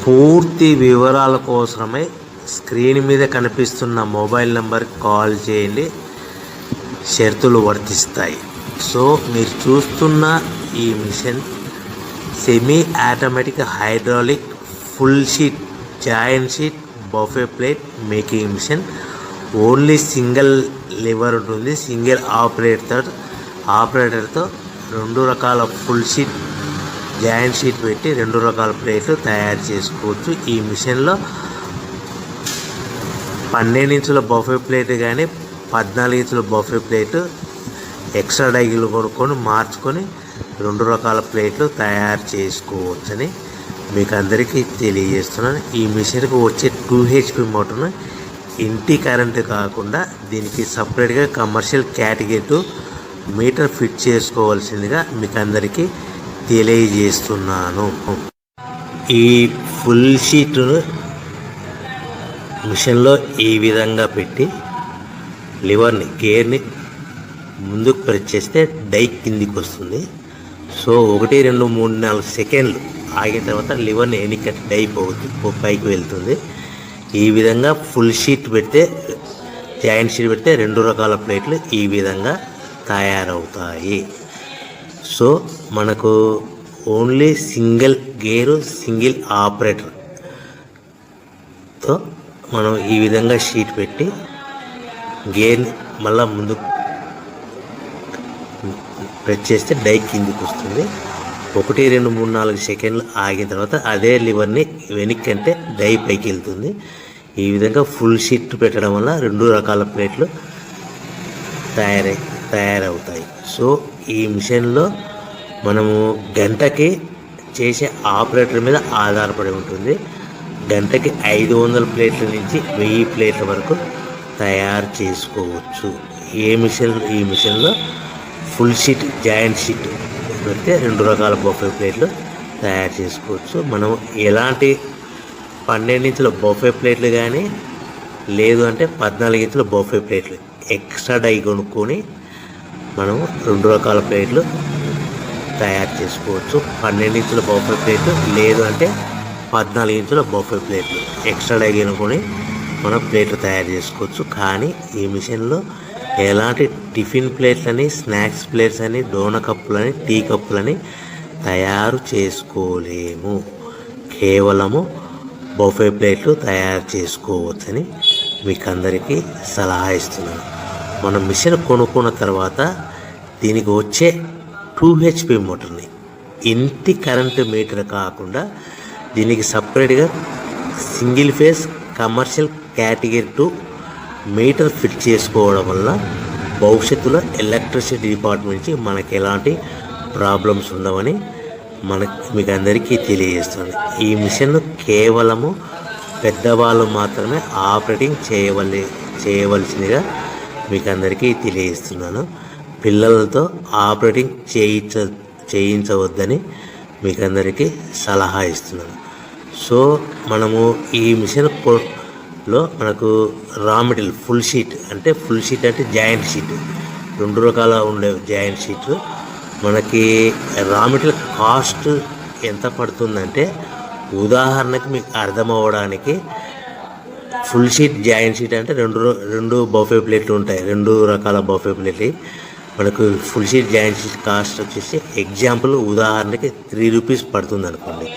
పూర్తి వివరాల కోసమై స్క్రీన్ మీద కనిపిస్తున్న మొబైల్ నెంబర్కి కాల్ చేయండి, షరతులు వర్తిస్తాయి. సో మీరు చూస్తున్న ఈ machine semi automatic hydraulic full sheet joint sheet buffet plate making machine. Only single lever ఉంటుంది. సింగిల్ ఆపరేటర్తో 2 రకాల ఫుల్ షీట్ జాయింట్ షీట్ పెట్టి 2 రకాల ప్లేట్లు తయారు చేసుకోవచ్చు. ఈ మిషన్లో 12 ఇంచుల బఫే ప్లేట్ కానీ 14 ఇంచుల బఫే ప్లేట్ ఎక్స్ట్రా డైలు కొనుక్కొని మార్చుకొని 2 రకాల ప్లేట్లు తయారు చేసుకోవచ్చని మీకు అందరికీ తెలియజేస్తున్నాను. ఈ మిషన్కి వచ్చే 2 HP మోటార్ను ఇంటి కరెంటు కాకుండా దీనికి సపరేట్గా కమర్షియల్ కేటగిరీ 2 మీటర్ ఫిట్ చేసుకోవాల్సిందిగా మీకు అందరికీ తెలియజేస్తున్నాను. ఈ ఫుల్ షీట్ను మిషన్లో ఈ విధంగా పెట్టి గేర్ని ముందుకు ప్రెస్ చేస్తే డై కిందికి వస్తుంది. సో 1 2 3 4 సెకండ్లు ఆగిన తర్వాత లివర్ని ఎన్నికట్టి డై పైకి వెళ్తుంది. ఈ విధంగా ఫుల్ షీట్ పెడితే జాయింట్ షీట్ పెడితే 2 రకాల ప్లేట్లు ఈ విధంగా తయారవుతాయి. సో మనకు ఓన్లీ సింగిల్ గేరు సింగిల్ ఆపరేటర్తో మనం ఈ విధంగా షీట్ పెట్టి గేర్ని మళ్ళీ ముందుకు ప్రెస్ చేస్తే డై కిందికి వస్తుంది. 1 2 3 4 సెకండ్లు ఆగిన తర్వాత అదే లివర్ని వెనక్కి అంటే డై పైకి వెళ్తుంది. ఈ విధంగా ఫుల్ షీట్ పెట్టడం వల్ల 2 రకాల ప్లేట్లు తయారవుతాయి. సో ఈ మిషన్లో మనము గంటకి చేసే ఆపరేటర్ మీద ఆధారపడి ఉంటుంది. గంటకి 500 ప్లేట్ల నుంచి 1000 ప్లేట్ల వరకు తయారు చేసుకోవచ్చు. ఈ మిషన్లో ఫుల్ షీట్ జాయింట్ షీట్ పెడితే 2 రకాల బఫే ప్లేట్లు తయారు చేసుకోవచ్చు. మనం ఎలాంటి 12 ఇంచుల బఫే ప్లేట్లు కానీ లేదు అంటే 14 ఇంచుల బఫే ప్లేట్లు ఎక్స్ట్రా డై కొనుక్కొని మనం 2 రకాల ప్లేట్లు తయారు చేసుకోవచ్చు. 12 ఇంచుల బఫే ప్లేట్లు లేదు అంటే 14 ఇంచుల బఫే ప్లేట్లు ఎక్స్ట్రా డై కొనుక్కొని మనం ప్లేట్లు తయారు చేసుకోవచ్చు. కానీ ఈ మిషన్లో ఎలాంటి టిఫిన్ ప్లేట్లని, స్నాక్స్ ప్లేట్స్ అని, డోనా కప్పులని, టీ కప్పులని తయారు చేసుకోలేము. కేవలము బఫే ప్లేట్లు తయారు చేసుకోవచ్చని మీకు అందరికీ సలహా ఇస్తున్నాను. మనం మిషన్ కొనుక్కున్న తర్వాత దీనికి వచ్చే 2 HP మోటార్ని ఇంటి కరెంటు మీటర్ కాకుండా దీనికి సపరేట్గా single phase commercial category 2 metre fit చేసుకోవడం వల్ల భవిష్యత్తులో ఎలక్ట్రిసిటీ డిపార్ట్మెంట్ నుంచి మనకి ఎలాంటి ప్రాబ్లమ్స్ ఉండవని మీకు అందరికీ తెలియజేస్తుంది. ఈ మిషన్ కేవలము పెద్దవాళ్ళు మాత్రమే ఆపరేటింగ్ చేయవలసిందిగా మీకు అందరికీ తెలియజేస్తున్నాను. పిల్లలతో ఆపరేటింగ్ చేయించవద్దని మీకు అందరికీ సలహా ఇస్తున్నాను. సో మనము ఈ మిషన్లో మనకు రా మెటీరియల్ ఫుల్ షీట్ అంటే జాయింట్ షీట్ 2 రకాల ఉండే జాయింట్ షీట్ మనకి రా మెటీరియల్ కాస్ట్ ఎంత పడుతుందంటే ఉదాహరణకి మీకు అర్థమవడానికి ఫుల్ షీట్ జాయింట్ షీట్ అంటే 2 బఫే ప్లేట్లు ఉంటాయి. 2 రకాల బఫే ప్లేట్లు మనకు full sheet joint sheet cost వచ్చేసి ఎగ్జాంపుల్ ఉదాహరణకి 3 రూపీస్ పడుతుంది అనుకోండి.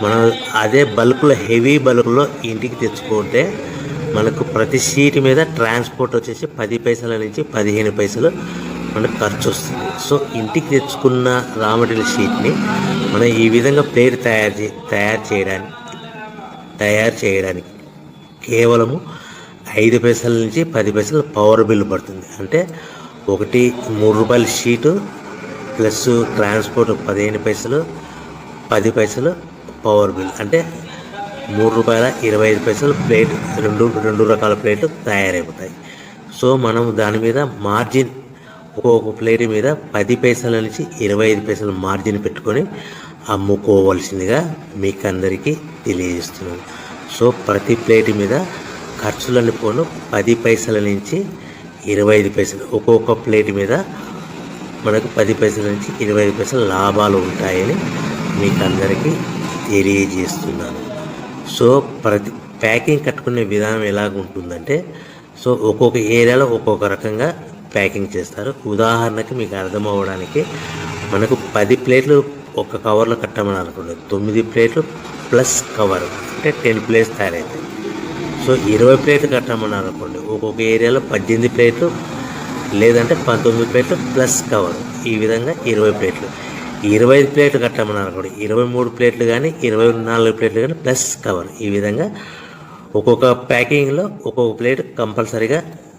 మనం అదే బల్క్లో హెవీ బల్క్లో ఇంటికి తెచ్చుకుంటే మనకు ప్రతి షీట్ మీద ట్రాన్స్పోర్ట్ వచ్చేసి 10 పైసల నుంచి 15 పైసలు మనకు ఖర్చు వస్తుంది. సో ఇంటికి తెచ్చుకున్న రా మెటీరియల్ షీట్ని మనం ఈ విధంగా ప్లేట్ తయారు చేయడానికి కేవలము 5 పైసల నుంచి 10 పైసలు పవర్ బిల్ పడుతుంది. అంటే 3 రూపాయల షీటు ప్లస్ ట్రాన్స్పోర్ట్ 15 పైసలు 10 పైసలు పవర్ బిల్ అంటే 3 రూపాయల 25 పైసలు ప్లేట్ 2 రకాల ప్లేట్లు తయారైపోతాయి. సో మనం దాని మీద మార్జిన్ ఒక్కొక్క ప్లేట్ మీద 10 పైసల నుంచి 25 పైసలు మార్జిన్ పెట్టుకొని అమ్ముకోవాల్సిందిగా మీకు అందరికీ తెలియజేస్తున్నాను. సో ప్రతి ప్లేట్ మీద ఖర్చులన్నీ పోను 10 పైసల నుంచి 25 పైసలు ఒక్కొక్క ప్లేట్ మీద మనకు 10 పైసల నుంచి 25 పైసలు లాభాలు ఉంటాయని మీకు అందరికీ తెలియజేస్తున్నాను. సో ప్రతి ప్యాకింగ్ కట్టుకునే విధానం ఎలాగ ఉంటుందంటే, సో ఒక్కొక్క ఏరియాలో ఒక్కొక్క రకంగా ప్యాకింగ్ చేస్తారు. ఉదాహరణకి మీకు అర్థం అవ్వడానికి, మనకు 10 ప్లేట్లు ఒక కవర్లో కట్టమని అనుకోండి, 9 ప్లేట్లు ప్లస్ కవర్ అంటే 10 ప్లేట్స్ తయారవుతాయి. సో 20 ప్లేట్లు కట్టమని అనుకోండి, ఒక్కొక్క ఏరియాలో 18 ప్లేట్లు లేదంటే 19 ప్లేట్లు ప్లస్ కవర్, ఈ విధంగా 20 ప్లేట్లు. 25 ప్లేట్లు కట్టమని అనుకోండి, 23 ప్లేట్లు కానీ 24 ప్లేట్లు కానీ ప్లస్ కవర్, ఈ విధంగా ఒక్కొక్క ప్యాకింగ్లో ఒక్కొక్క ప్లేట్ కంపల్సరీగా